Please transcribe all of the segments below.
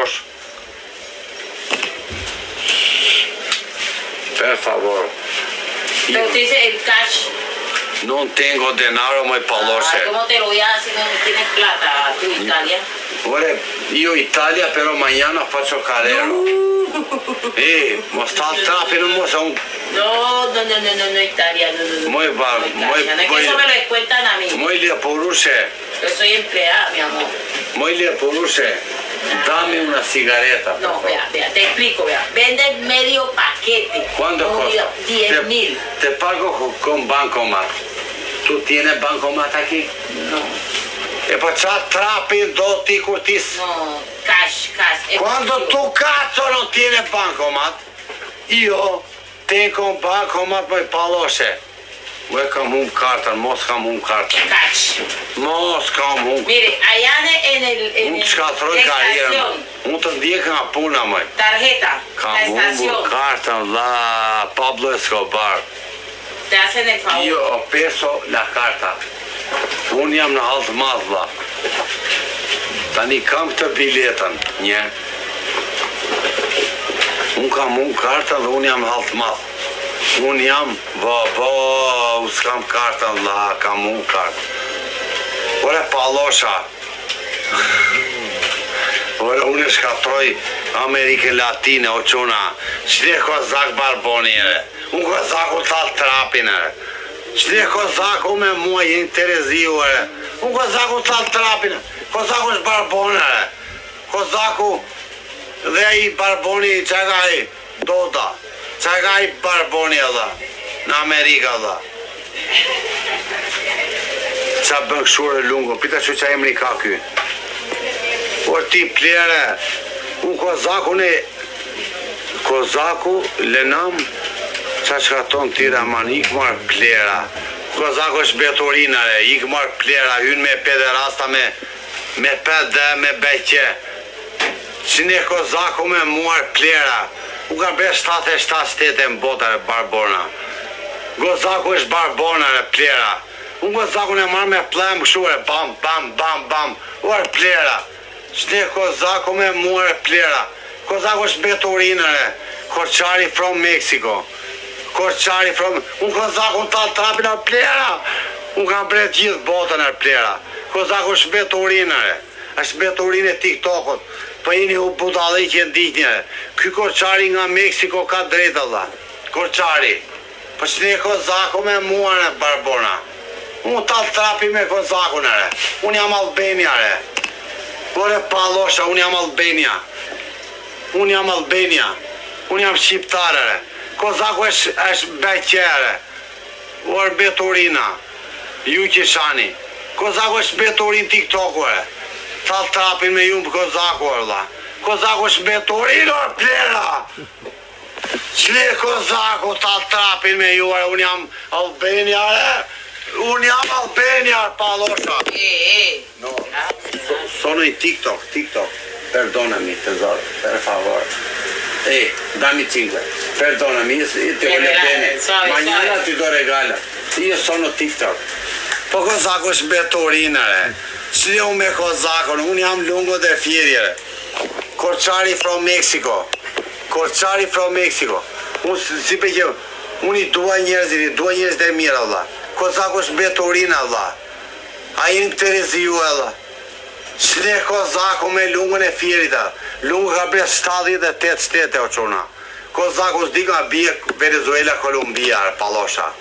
palosh. Per favor. Pero te dice el cash. Non tengo denaro, ma palosce. ¿Cómo te lo voy a dar si no tienes plata tú, Italia? Ora, io Italia, però mañana faccio carrero. Ma sta trapi, non mo son... No, Italia, no. Muy bar, No es que eso me lo descuentan a mí. Muy le poruse. Yo soy empleada, mi amor. Muy le poruse. Dame una cigaretta. No, vea, te explico, vea. Venden medio paquete. ¿Cuánto costa? 10.000. Te pago con bancomat. ¿Tú tienes bancomat aquí? No. E poi c'ha trappi dotti curtis. No, cash. Quando tu cazzo non tieni bancomat, io tengo un bancomat poi palosce. Vuoi kam un carta, mos kam un carta. Cash. Mos kam un. Mire, allá en el Shkatroj karrierën. Unë të ndjek nga puna më. Tarjeta, la Kam humbur estación. kartën la Pablo Escobar. Te hacen el favor. Io ho perso la carta. Unë jam në halë të madhë, vlla. Tani kam këtë biletën, një. Unë kam unë kartën dhe unë jam në halë të madhë. Unë jam, s'kam kartën, vlla, kam unë kartën. Ore palosha. Ore unë shkatroj Amerikën Latine, o quna. Qële kozak barboni, ere. Unë kozaku talë trapin, ere. Qële kozaku me mua jenë Tereziu, ere. Unë kozaku talë trapin, kozaku është barbon, ere. Kozaku dhe i barboni që ka i Doda. Që ka i barboni edhe, në Amerika edhe. Qa bën këshure lungo, pita që qa emri ka ky. Por ti plere, unë Kozaku lenam, qa që ka tonë tira man, ik marë plera. Kozaku është betorinare, ik marë plera, hynë me pederasta me pede, me beqe. Që ne Kozaku me muar plera. Unë ka bre 77 shtete në botare barbona. Kozaku është barbonare plera. Unë Kozaku në marrë me plemë këshure, bam, uar plera. Qëne Kozaku me muar plera. Kozaku është betorinare, Korçari from Mexico. Unë Kozaku në talë trapin ar plera. Unë ka bre gjithë botën ar plera. Kozaku është betorinare, është betorin e TikTokut. Po jeni u budallë që ndihni. Ky Korçari nga Meksiko ka drejtë dha. Korçari. Po ç'ne Kozaku me mua në barbona. Unë talë trapi me Kozakun ere. Unë jam Albania re. Ore palosha, unë jam Albania. Unë jam shqiptar ere. Kozaku është beqere. Ore betorina. Ju qishani. Kozaku është betorin TikToku ere. Talë trapin me ju më Kozaku erdha. Kozaku është betorin orë plera. Qële Kozaku talë trapin me ju ere. Unë jam Albania ere. Unë jam Albania palosha. No, sono in TikTok. Perdonami tesoro, per favore. Dammi 5. Perdonami, ti voglio bene. Mañana ti do regalo. Io sono TikTok. Po Kozaku është betorinare. Qële unë me Kozakun, unë jam lungo dhe firjere. Korçari from Mexico. Unë si pe që, unë i dua njerëzit e mirë, Allah. Kozaku është betorina, Allah. A jeni Tereziu, Allah. Qële Kozaku me lungën e firita. Lungë ka bre 78 shtete, o quna. Kozaku s'di ka bje Venezuela, Kolumbia, palosha.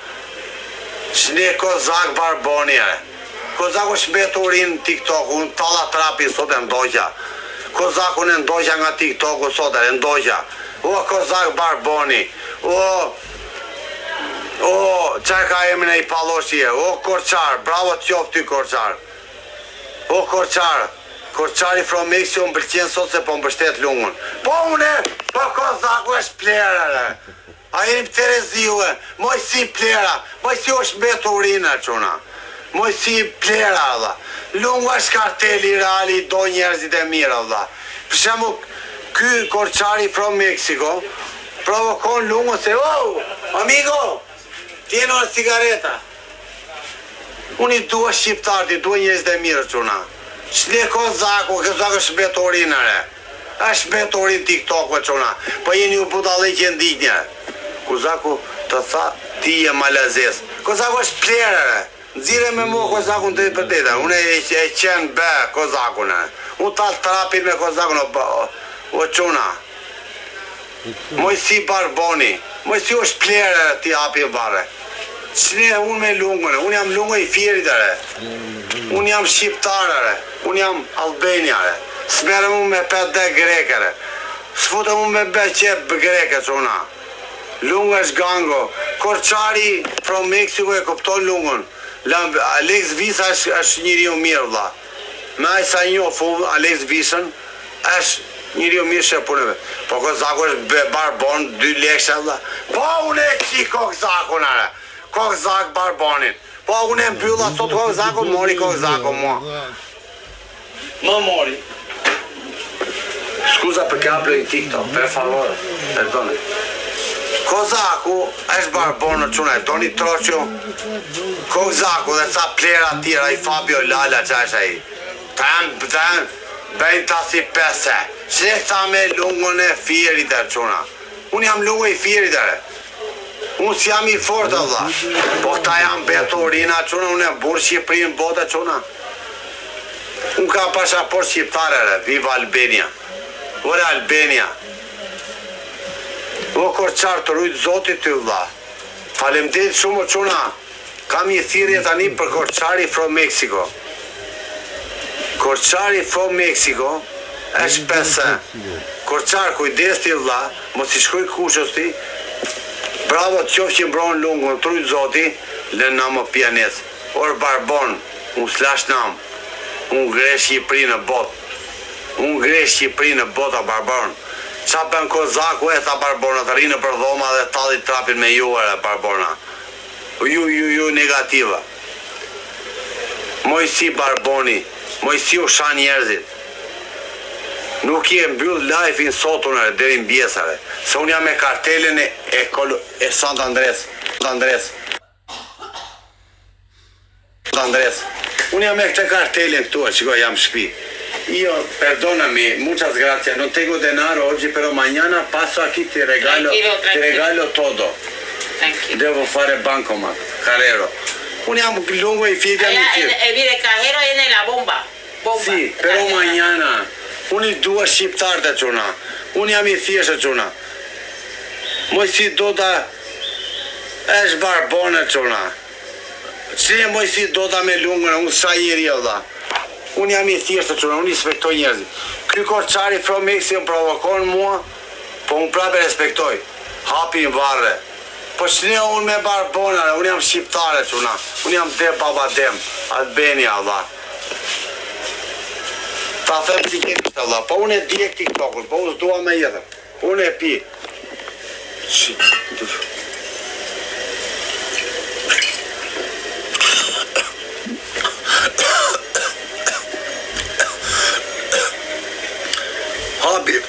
Qële Kozak barboni, Kozaku është betorin TikTok, unë talla trapi sot e ndoqa. Kozaku në ndoqa nga TikToku sot e ndoqa. O, Kozak barboni. O, qaj ka emrin e i paloshje. O, Korçar, bravo t'jof ty Korçar. O, Korçari from Mexico më pëlqen sot se po më bështet lungën. Po Kozaku është plerë. A jeni Tereziu, moj si plera, moj si është betorina quna. Moj si plera, dha. Lunga është karteli reali, do njerëzit e mira, dha. Për shemë, ky Korçari from Mexico, provokon lungën se, amigo, tieni una cigareta. Unë i dua shqiptarët, i dua njerëzit e mirë, quna. Qële Kozaku është betorinare. është betorin TikTok vë qona. Po jeni u budalli që ndiknje. Kozaku të tha, ti je malazes. Kozaku është plerëre. Nxire me mua Kozakun të përdeta. Unë e qenë be Kozakun. Unë ta trapin me Kozakun o qona. Moj si barboni. Moj si është plerëre ti api bare. Qëne unë me lungën, unë jam lungë i fjeritare. Unë jam shqiptarare. Unë jam Albaniare. Smerëm unë me 5D grekere. Sfutëm unë me beqep greke qona. Lungë është gango. Korçari from Mexico e kupton lungën. Alex Visa është njëri o mirë vla. Me aj sa njofu Alex Visën është njëri o mirë shëpunëve. Po Kozaku është barbon 2 lekshe vla. Po unë e qi Kozaku nare. Kozak barbonin. Po unë e mbylla sot Kozaku, mori Kozaku mua. Më mori. Scusa perché apro in TikTok, per favore, perdone. Kozaku është barbonë quna, doni troqo. Kozaku dhe sa plera tjera, i Fabio Lala që është aji. Tëm, bëjnë ta si pese. Që këta me lungën e fjerit e quna. Unë jam lungë i fjerit e. Unë si jam i fort Allah. Po këta jam betorina quna, unë e burë Shqipërinë bote quna. Unë ka pashaport shqiptarere, viva Albania. Ore Albania. O Korçar të rujtë zotit të vla. Falemderit shumë o quna. Kam një thirrje tani për Korçari from Mexico. Korçari from Mexico është pese. Korçar kujdes të vla, mos i shkoj kushës ti. Bravo të qofë që mbronë lungën, të rujtë zoti, lënë na më pianes. Orë barbon, unë slash nam. Unë gre Shqipëri në botë. Unë gre Shqipëri në botë a barbon. Qa bën Kozaku e tha barbona, të rinë për dhoma dhe tallit trapin me ju e barbona. Ju negativa. Moj si barboni, moj si u shan njerëzit. Nuk je mbyll live-in sotunare, deri në bjesare. Se unë jam me kartelin e Sant Andres. Unë jam me këtë kartelin këtu, qiko jam shpi. Io, perdonami, muchas gracias, non tengo denaro oggi, però mañana passo aquí, ti regalo todo. Tranquilo. Devo fare bancomat, carrero. Unë jam lungo i fjetë, jam i fjetë. El cajero viene la bomba. Sì, però mañana. Unë i dua shqiptar të quna. Unë jam i thjeshtë quna. Moj si do ta është barbone quna. Që moj si do ta me lungën, unë sa jeri e dha. Unë jam i thjeshtë quna, unë i respektoj njerëzit. Ky Korçari from Mexico më provokon mua, po unë prapë respektoj. Hapi në varre. Po që unë me barbonare, unë jam shqiptare quna. Unë jam dem babadem, Albania dha. Ta them si keni të Allah, po unë e djek TikTok-un, po unë s'dua me jetër. Unë e pi. Habi.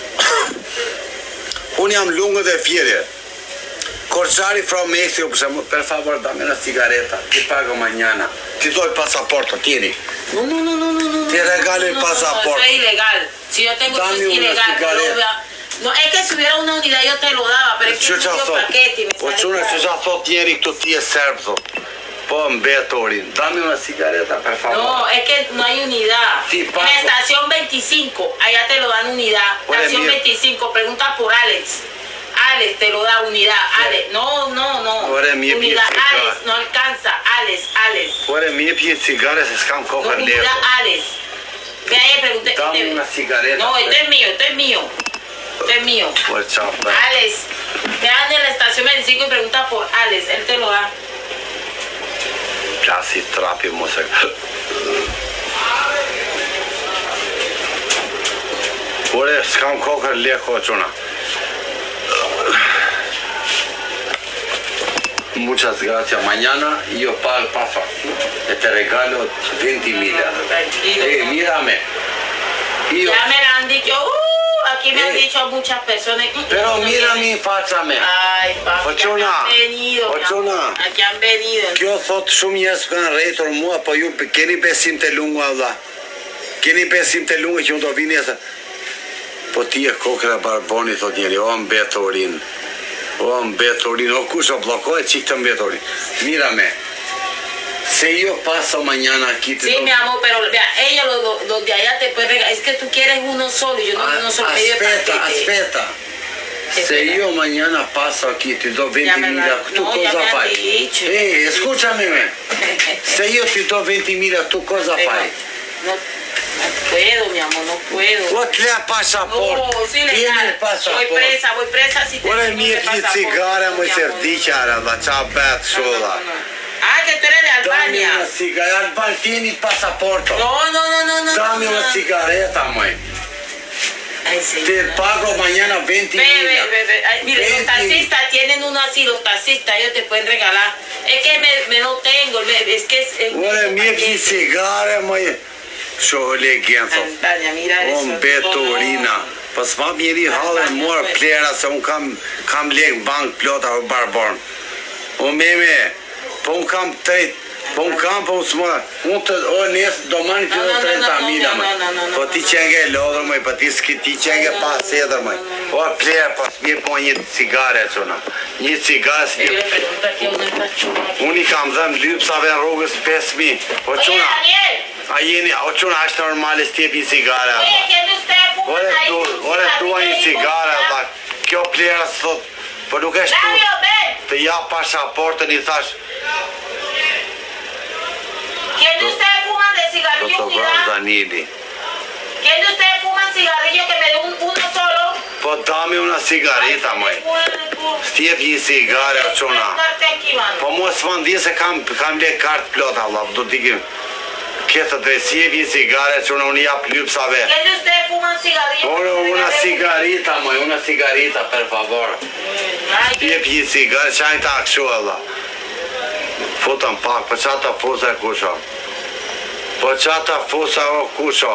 Unë jam lungët e fjerje. Korçari from Mexico, per favor, dame una sigareta, ti pago mañana. Ti doy pasaporto, tieni. No. Ti regalo il pasaporto. No, eso es ilegal. Si yo tengo eso es ilegal. No, es que si hubiera una unidad yo te lo daba, pero es que yo paquete y me po sale qune caro. që qa thot njeri këtu ti e serb, thot. Po mbetorin, dame una sigareta, per favor. No, es que no hay unidad. Sí, en Paco. la estación 25, allá te lo dan unidad. Oye, Estación mío. 25, pregunta por Alex. Alex te lo da unidad. Alex, no. Ore, mi Unidad, pjesë Alex, no alcanza. Alex. Ore, mi jep një cigare se s'kam No, kokën unidad, lehtë. Alex. Ve ahí y pregunté. Dame una sigareta. No, esto es mío. Esto es mío. Ore, qafë. Alex, te dan en la estación 25 y pregunta por Alex. Él te lo da. Plasi trapi mos e. Ore, s'kam kokën lehtë quna. Muchas gracias. Mañana yo pago paso y te regalo 20.000. Tranquilo. Mírame. Io, Ya me lo han dicho. Aquí me han dicho muchas personas. pero mírame, fácame. Ay, papi, aquí Oqona, han venido. mi Oqona. amor. Aquí han venido. Kjo thot shumë njerëz kanë rretur mua, po ju keni besim te lunga valla. Keni besim te lunga që unë do vini nesër. Po ti e kokra barboni, thot njeri, o mbetorin. O mbetorin, o kush o blokoj qik të mbetorin. Mírame. Se yo paso mañana aquí te Sí, mi amor, pero vea, ellos los de allá te pueden regalar. Es que tú quieres uno solo y yo no uno solo. Aspetta. Se io mañana passo aquí ti do 20.000, tu cosa fai? Escúchame. Se io ti do 20.000, tu cosa fai? No puedo, mi amor, no puedo. Vot le pasaporte. No, sí, legal. Voy presa si te Ora mie pi cigare, mă serdiceara, la ța beat sola. Ah, que tú eres de Albania. Dame una cigaretta, Albania, tieni il passaporto. No. Dame una cigaretta, măi. Ay, sí. Te pago mañana 20.000. Mire, los taxistas tienen uno así, los taxistas, ellos te pueden regalar. Es que me no tengo, es que es... Ora mie pi cigare, măi. Shoh eleganță. Albania, mira eso. O betorina. Pas ma mjeri halën mor plera se unë kam lek bank plota o barborn. O meme, po unë kam tëjt, po unë kam, po unë s'mora. Unë të, o nesë do mani të do 30.000, mëj. Po ti qenge lodhër, mëj, po ti qenge pas edhër, mëj. O plera, pas mirë po një cigare, qona. Një cigare s'mi. Unë i kam dhëm lypsave në rrugës 5.000. Po qona, a jeni, o qona është normale s'tjep një cigare, Ore tua një cigare, dhe kjo plera së thot, për nuk është tu, të ja pasaportën i thash. ¿Quién de ustedes fuman de cigarrillo? Danili. ¿Quién de ustedes fuman cigarrillo que me dé uno solo? Po dami una cigarita, mëj. Stjep një cigare, o qona. Po mua s'ma ndi se kam le kartë plota, Allah, do t'ikim. Këtë të sjep një cigare, qona unë jap lypsave. ¿Quién de ustedes fuman cigarrillo? Una cigarita, mëj, una cigarita, per favor. Stjep një cigare, qaj ta këshu, Allah. Futëm pak, po qata fusa e kusho. Po qata fusa o kusho.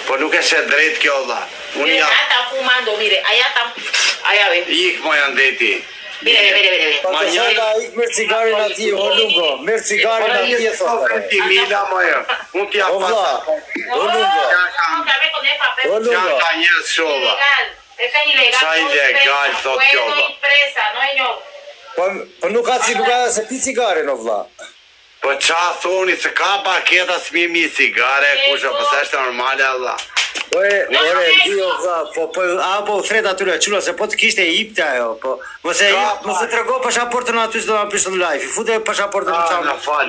Po nuk e se drejt kjo, Allah. Mire, allá están fumando, mire, allá están, allá ven. Ik moja ndeti. Mire. Mañana ik merë cigarin ati, o lungo, merë cigarin ati e thotë. 20.000 moja, unë t'ja O vla, o lungo, o lungo. Janë ka njërë shola. Qa ilegal, thot kjo, vla. Po nuk ka se pi cigarin, o vla. Po qa thoni, se ka paketa s'mi cigare, kusho, pëse është normale, Allah. Ore, di o vla, po fred atyre, qula se po të kishte e ipte ajo, po mos e trego pasaportën aty s'do ma pishtë në live, fute pasaportën në qamë.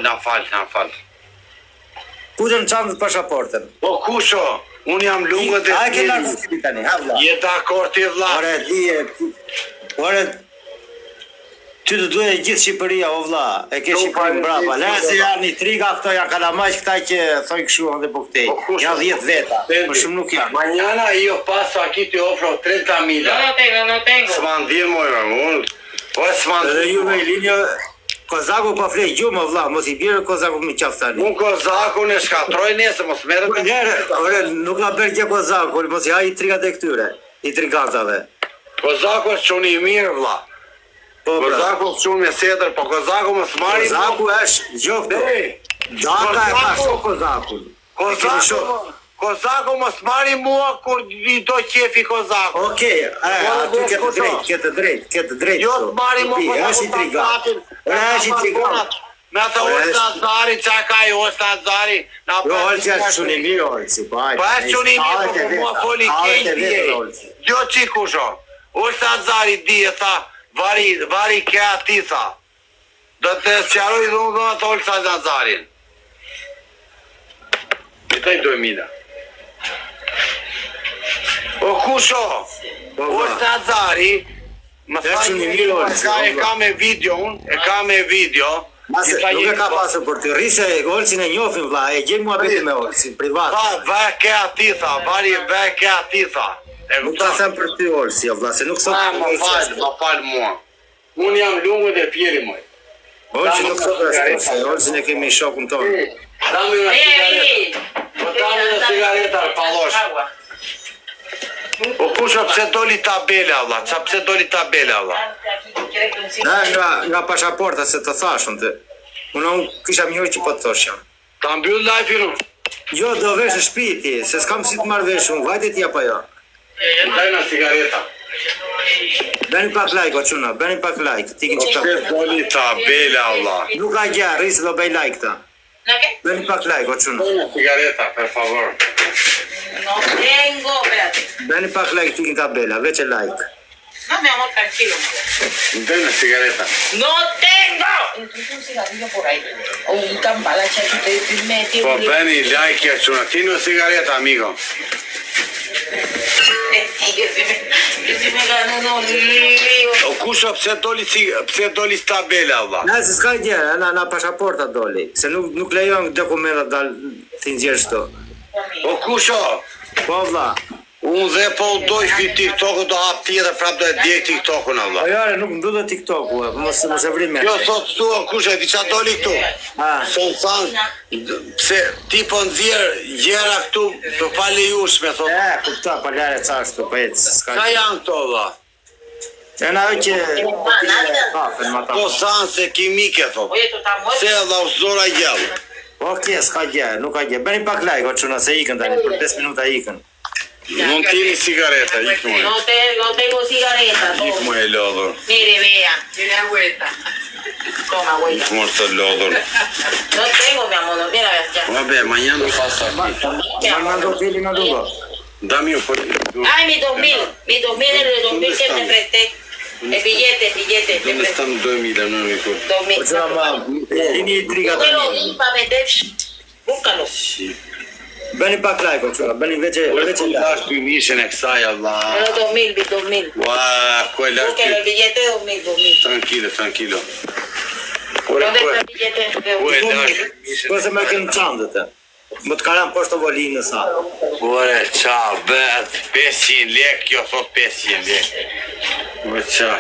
Na fal. Fute në qamë të pasaportën. Po kusho, unë jam lungët e A e ke lartë të tani, ha vla. Je dakord ti, vla. Ore, ty të duhe gjithë Shqipëria, o vla, e ke Shqipërin brapa. Lezi janë i triga, këto janë kalamaj, këta që thojnë këshu dhe po këtej. Janë 10 veta, për shumë nuk janë. Mañana io paso aquí ti offro 30.000. No tengo. S'ma ndirë mojë, unë. Po s'ma Dhe ndirë. ju me i linjo, Kozaku pa flej gjumë, vla, mos i bjerë Kozaku me qaftani. Unë Kozaku në shkatroj nesë, mos merët me Njerë, ore, nuk nga bërë gje Kozaku, mos i ha i trigat e këtyre, i trigantave. Kozaku është qënë i mirë, vla. Kozaku është qënë me setër, po Kozaku më s'mari... Kozaku është gjofto. Daka e ka shok Kozakun. Kozaku më s'mari mua kur i do qefi Kozaku. Okej, aty ketë drejt. Jo t'mari mua është i trigant. Është i trigant. Me atë Olsa Zari, qa ka i Olsa Zari? Jo, Olsi është qënë i mirë, Olsi, po Po është qënë i mirë, po mua foli kejt dje. Jo qikusho, Olsa Zari dje, tha, vari ke ati, tha. Do të sqaroj dhunë atë Olsa Zarin. I taj 2.000. O kusho, Olsa Zari, më thajnë e ka me video, Mase, nuk e ka pasur për të rrise, Olsin e njofin vla, e gjenë mua bete me Olsin, privat. Tha, ve ke ati, tha, Nuk ta them për ty Olsi, vla, se nuk sot më falë mua. Unë jam lungët e pjeri, moj. Olsi nuk sot rështë, se Olsin e kemi shokun tonë. Dami una cigareta, palosh. O kusho, pse doli tabela, vla, pse doli tabela, vla. Nga pasaporta se të thashën të. Unë kisha mjoj që po të thoshëm. Ta mbyll live-in unë. Jo, do vesh në shpiti, se s'kam si të marrë vesh unë, vajte tja pa jo. Daj na sigareta. Bëni pak like o çuna, bëni pak like. Ti që Se doli tabela Allah. nuk ka gjë, rris do bëj like ta. ¿No qué? Bëni pak like o çuna. Daj na sigareta, per favor. No tengo, espérate. Bëni pak like ti tabela, veç e like. No, mi amor, tranquilo. Daj na sigareta. ¡No tengo! Entonces un cigarrillo por ahí. O un cambalache que te metí. Po bëni like ja çuna. Ti në sigareta, amigo. Yo sí me gano unos líos. O kusho pse doli tabela Allah. Na se s'ka gjë, na pasaporta doli, se nuk lejon dokumentat dal ti nxjerrsh këto. O kusho, Po vlla. unë dhe po u doj ky TikTok-u do hap tjetër prap do e djeg TikTok-un Allah. Po jare nuk mbyllë TikTok-u, mos e vrim me. Jo thot tu o kusho, di çfarë doli këtu? Ah. Son san, pse ti po nxjerr gjëra këtu të palejueshme thot. Kupta, pa lare çashtu, po ec, s'ka. Ka janë këto valla. E na që kafen ma ta. Po sanse kimike thot. Oye, tú estás muerto. Se Allah usdora gjallë. Okej, s'ka gjë, nuk ka gjë. Bëni pak like o çuna se ikën tani për 5 minuta ikën. Nuk tini sigareta, ik muaj. No tengo cigareta. Ik muaj e lodhur. Mire, vea. Tiene agüita. Toma, agüita. Ik muaj të lodhur. No tengo, mi amor. No tiene, ya. Vabbè, mañana passa aquí. Ma mando fili na dugo. Dammi un po' di... Ay, mi 2000. Mi 2000 es el 2000 que me presté. El billete. Te Dove presté. stanno 2000, non mi ricordo. 2000. O çuna ma, ini triga Yo te lo tani. di para vender. Búscalo. Bëni pak like o çuna, bëni veç Veç like. lash dy mishën e kësaj, Allah. Pero 2000, mi 2000. Ua, ku e lash Búscalo, el dy... billete 2000. Tranquilo. Ore, ¿Dónde está el billete de ku e 2000? lash dy mishën... Po se më kënë çandët e. Më të karam poshtë volinës sa. Ore, qa, bet, 500 lek, jo thot 500 lek. Ore, qa.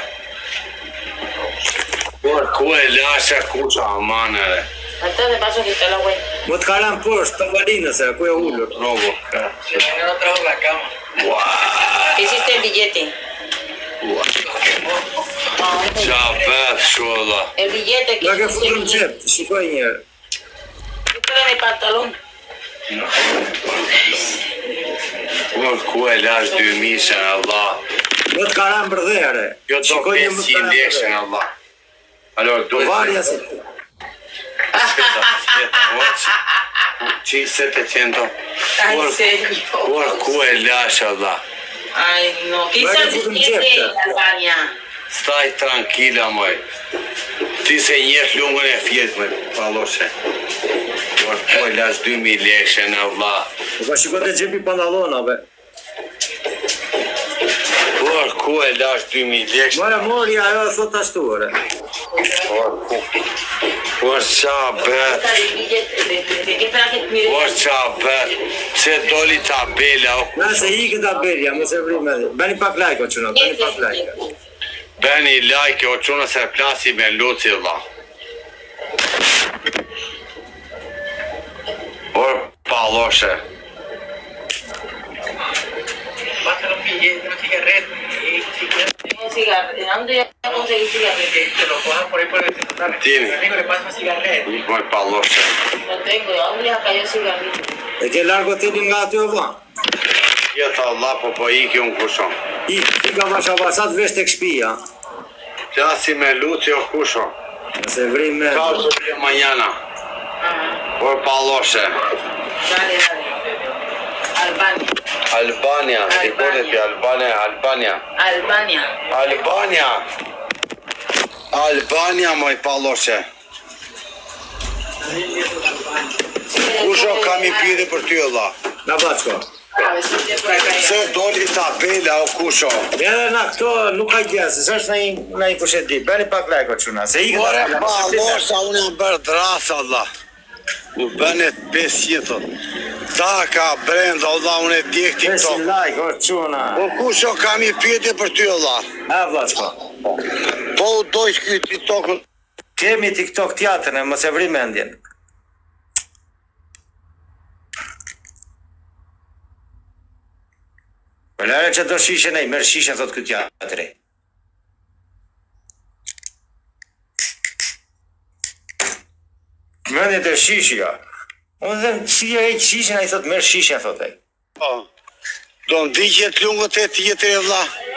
Ore, ku e lash e ku qa, amanere. Entonces de paso que está la güey. Më të karam poshtë të volinës e, ku e ullur. Robo, No trajo la cama. ua, ¿Qué hiciste el billete? ua. Qa, bet, sholla. El billete que Nga ke hiciste el futur në billete. qep, shikoj njerë. Búscalo en el pantalón. Ore, ku e lash dy mishën, Allah. Më të karam bërdhere. Jo do 500 lekshën, Allah. Allora, Po duhet... varja se... Ci 700. Ay, señor. Ora, ku e lash, Allah. Ay, no. ¿Qué Bueno, hiciste fue un el chef, billete, ya. Albania? Staj tranquila, moj. Ti se njesh lungën e fjetë, me paloshe. Ora, ku e lash 2000 lekshën, Allah. Po shikoj të xhepi pantallonave. Ora, ku e lash 2000 lekshën. Mora mori ajo thot ashtu ore. Ora, ku... Ora, qa bet. El billete. Espera que mire. Ora, qa bet. Se doli tabela, o Nëse ikë tabelja, mos e vrim edhe. Bëni pak like o çuna, bëni pak like. beni like, o quna se plasi me luci, Allah. Ora, paloshe. Bájale un billete, una cigarreta. Tengo cigarrillo. ¿Dónde ya conseguí cigarrillo? Que lo cojan por ahí por el celular. Tiene. Amigo, le pasa una cigarreta. Ik moj paloshe. No tengo. ¿Dónde ya cayó el cigarrillo? E ke largo tini nga aty o vlla. Jetë Allah, po iki unë kushon. I ka vasha vasat vesh tek shtëpia. Plasi me luci, o kushon. Nëse vrim me... Ka të bje mañana. Ajá. Ora, paloshe. Dale. Albania. Albania, ricordati, Albania. Albania, moj paloshe. Kusho kam i pyetje për ty, Allah. Na bashko. Se doli tabela, o kusho. Edhe na këto nuk ka gjë, se s'është në një kushedi. Bëni pak like o çuna, se ikë Ore, tabela. palosha, unë jam bërë drasë, Allah. U bënet 500. Ta ka brenda, Allah, unë e djek Besin TikTok. like o çuna. O kusho kam i pyetje për ty, Allah. Ha bashko. Po u dojsh ky TikTok-un. Kemi TikTok teatrën, mos e vrim mendjen. Po lare që do shishen e, merë shishen, thot këtë teatri. Mendje të shishja. Unë dhe si e shishen, a i thot merë shishen, thot e. Po. Do në digjet lungët e tjetër e vlla.